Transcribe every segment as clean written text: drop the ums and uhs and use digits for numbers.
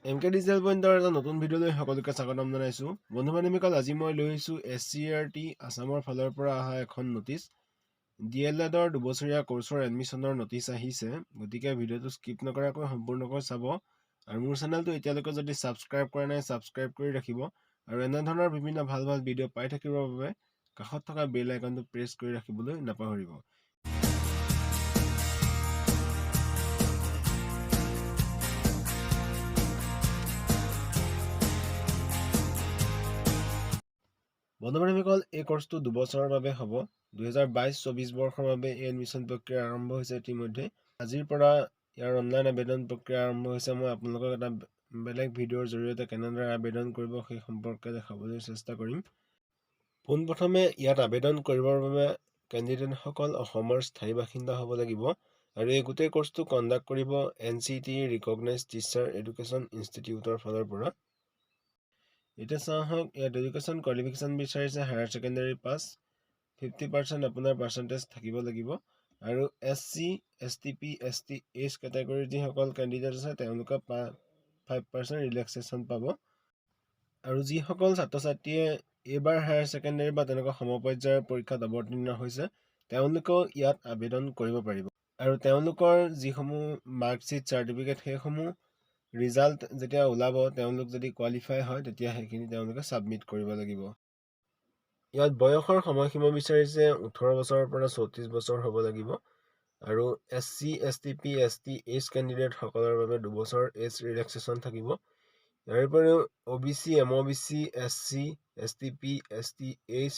D.El.Ed এটা নতুন ভিডিঅ'লৈ সকলোকে স্বাগতম জনাইছো। বন্ধু-বান্ধৱীসকল, আজি মই লৈ আহিছো SCERT আসামৰ ফালৰ পৰা অহা এখন নটিচ। D.El.Ed 2বছৰীয়া কোৰ্ছৰ এডমিশ্যনৰ নটিচ আহিছে। গতিকে ভিডিঅ'টো স্কিপ নকৰাকৈ সম্পূৰ্ণকৈ চাব। আৰু মোৰ চেনেলটো এতিয়ালৈকে যদি সাবস্ক্ৰাইব কৰা নাই, সাবস্ক্ৰাইব কৰি ৰাখিব। আৰু এনে ধৰণৰ বিভিন্ন ভাল ভিডিঅ' পাই থাকিবৰ বাবে কাষত থকা বেল আইকনটো প্ৰেছ কৰি ৰাখিবলৈ নাপাহৰিব। বন্ধু-বান্ধৱীসকল, এই কোৰ্ছটো 2 বছৰৰ বাবে হ'ব। 2022-24 বৰ্ষৰ বাবে এই এডমিশ্যন প্ৰক্ৰিয়া আৰম্ভ হৈছে ইতিমধ্যে। আজিৰ পৰা ইয়াৰ অনলাইন আবেদন প্ৰক্ৰিয়া আৰম্ভ হৈছে। মই আপোনালোকক এটা বেলেগ ভিডিঅ'ৰ জৰিয়তে কেনেদৰে আবেদন কৰিব সেই সম্পৰ্কে দেখাবলৈ চেষ্টা কৰিম। পোনপ্ৰথমে ইয়াত আবেদন কৰিবৰ বাবে কেণ্ডিডেটসকল অসমৰ স্থায়ী বাসিন্দা হ'ব লাগিব। আৰু এই গোটেই কোৰ্ছটো কণ্ডাক্ট কৰিব NCT ৰিকগনাইজড টিচাৰ এডুকেশ্যন ইনষ্টিটিউটৰ ফালৰ পৰা। এতিয়া চাওঁ আহক, ইয়াত এডুকেশ্যন কোৱালিফিকেশ্যন বিচাৰিছে হায়াৰ ছেকেণ্ডাৰী পাছ, 50% আপোনাৰ পাৰ্চেণ্টেজ থাকিব লাগিব। আৰু SC, STP, ST, এইচ কেটেগৰীৰ যিসকল কেণ্ডিডেট আছে তেওঁলোকে 5% ৰিলেক্সেশ্যন পাব। আৰু যিসকল ছাত্ৰ ছাত্ৰীয়ে এইবাৰ হায়াৰ ছেকেণ্ডাৰী বা তেনেকুৱা সমপৰ্যায়ৰ পৰীক্ষাত অৱতীৰ্ণ হৈছে তেওঁলোকেও ইয়াত আবেদন কৰিব পাৰিব। আৰু তেওঁলোকৰ যিসমূহ মাৰ্কশ্বিট, চাৰ্টিফিকেট সেইসমূহ ৰিজাল্ট যেতিয়া ওলাব, তেওঁলোক যদি কোৱালিফাই হয় তেতিয়া সেইখিনি তেওঁলোকে ছাবমিট কৰিব লাগিব। ইয়াত বয়সৰ সময়সীমা বিচাৰিছে 18 বছৰৰ পৰা 34 বছৰ হ'ব লাগিব। আৰু SC, STP, ST, এইচ কেণ্ডিডেটসকলৰ বাবে 2 বছৰ এজ ৰিলেক্সেশ্যন থাকিব। ইয়াৰ উপৰিও OBC, MOBC, SC, STP, ST, H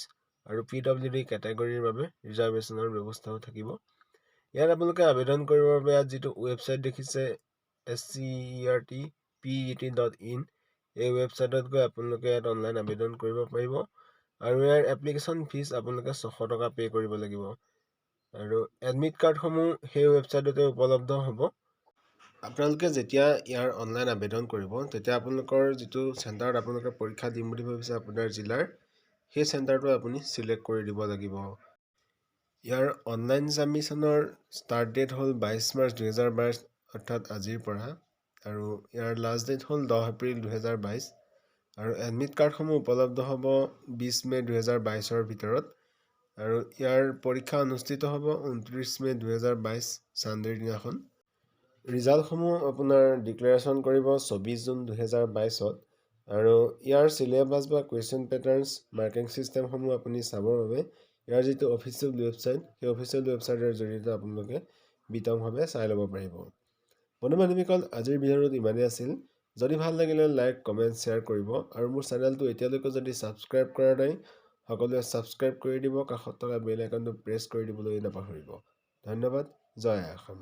আৰু PWD কেটেগৰীৰ বাবে ৰিজাৰ্ভেশ্যনৰ ব্যৱস্থাও থাকিব। ইয়াত আপোনালোকে আবেদন কৰিবৰ বাবে ইয়াত যিটো ৱেবছাইট দেখিছে SCERT.PET.in, এই ৱেবছাইটত গৈ আপোনালোকে ইয়াত অনলাইন আবেদন কৰিব পাৰিব। আৰু ইয়াৰ এপ্লিকেশ্যন ফিজ আপোনালোকে 600 টকা পে' কৰিব লাগিব। আৰু এডমিট কাৰ্ডসমূহ সেই ৱেবছাইটতে উপলব্ধ হ'ব। আপোনালোকে যেতিয়া ইয়াৰ অনলাইন আবেদন কৰিব তেতিয়া আপোনালোকৰ যিটো চেণ্টাৰত আপোনালোকে পৰীক্ষা দিম বুলি ভাবিছে আপোনাৰ জিলাৰ, সেই চেণ্টাৰটো আপুনি চিলেক্ট কৰি দিব লাগিব। ইয়াৰ অনলাইন ছাবমিশ্যনৰ ষ্টাৰ্ট ডেট হ'ল 22 মাৰ্চ 2022, অৰ্থাৎ আজিৰ পৰা। আৰু ইয়াৰ লাষ্ট ডেট হ'ল 10 এপ্ৰিল 2022। আৰু এডমিট কাৰ্ডসমূহ উপলব্ধ হ'ব 20 মে 2022ৰ ভিতৰত। আৰু ইয়াৰ পৰীক্ষা অনুষ্ঠিত হ'ব 29 মে 2022 ছানডেৰ দিনাখন। ৰিজাল্টসমূহ আপোনাৰ ডিক্লেৰেশ্যন কৰিব 24 জুন 2022ত। আৰু ইয়াৰ চিলেবাছ বা কুৱেশ্যন পেটাৰ্নছ, মাৰ্কিং ছিষ্টেমসমূহ আপুনি চাবৰ বাবে ইয়াৰ যিটো অফিচিয়েল ৱেবছাইট, সেই অফিচিয়েল ৱেবছাইটৰ জৰিয়তে আপোনালোকে বিতংভাৱে চাই ল'ব পাৰিব। বন্ধু-বান্ধৱীসকল, আজিৰ ভিডিঅ'টোত ইমানেই আছিল। যদি ভাল লাগিলে লাইক, কমেণ্ট, শ্বেয়াৰ কৰিব। আৰু মোৰ চেনেলটো এতিয়ালৈকে যদি ছাবস্ক্ৰাইব কৰা নাই, সকলোৱে ছাবস্ক্ৰাইব কৰি দিব। কাষত থকা বেল আইকনটো প্ৰেছ কৰি দিবলৈ নাপাহৰিব। ধন্যবাদ। জয় আসাম।